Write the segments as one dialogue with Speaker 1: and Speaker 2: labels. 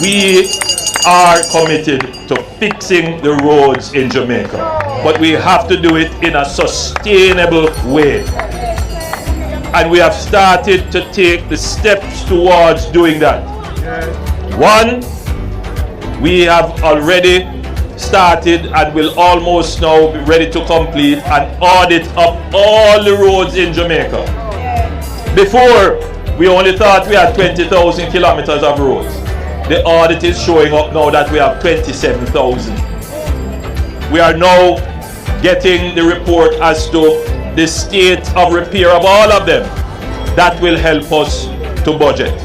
Speaker 1: we are committed to fixing the roads in Jamaica. But we have to do it in a sustainable way. And we have started to take the steps towards doing that. One, we have already started and will almost now be ready to complete an audit of all the roads in Jamaica. Before, we only thought we had 20,000 kilometers of roads. The audit is showing up now that we have 27,000. We are now getting the report as to the state of repair of all of them. That will help us to budget.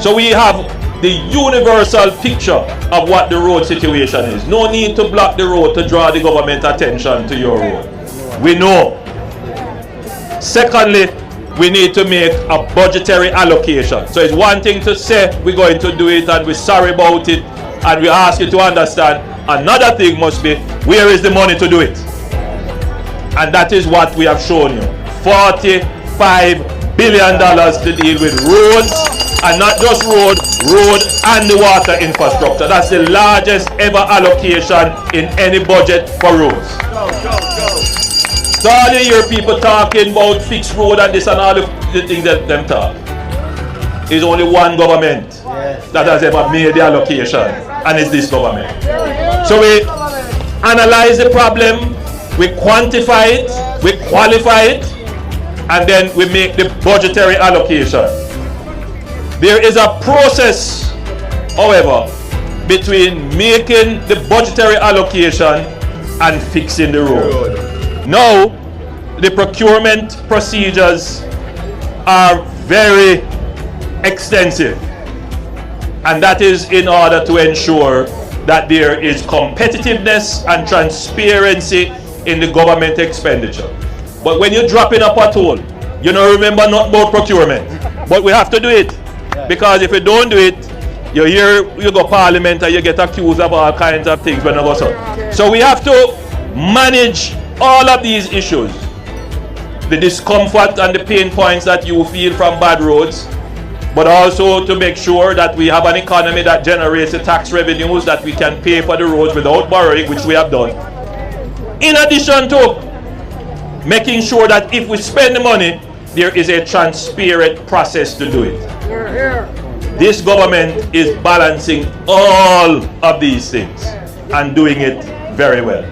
Speaker 1: So we have the universal picture of what the road situation is. No need to block the road to draw the government attention to your road. We know. Secondly, we need to make a budgetary allocation. So it's one thing to say we're going to do it and we're sorry about it and we ask you to understand. Another thing must be, where is the money to do it? And that is what we have shown you. $45 billion to deal with roads, and not just road and the water infrastructure. That's the largest ever allocation in any budget for roads. So all you hear people talking about fixed road and this and all the things that them talk. There's only one government that has ever made the allocation, and it's this government. So we analyze the problem, we quantify it, we qualify it, and then we make the budgetary allocation. There is a process, however, between making the budgetary allocation and fixing the road. Now, the procurement procedures are very extensive, and that is in order to ensure that there is competitiveness and transparency in the government expenditure. But when you drop in a pothole, you don't remember nothing about procurement. But we have to do it. Because if you don't do it, you go parliament and you get accused of all kinds of things when you go so. So we have to manage all of these issues. The discomfort and the pain points that you feel from bad roads, but also to make sure that we have an economy that generates the tax revenues that we can pay for the roads without borrowing, which we have done. In addition to making sure that if we spend the money, there is a transparent process to do it. This government is balancing all of these things and doing it very well.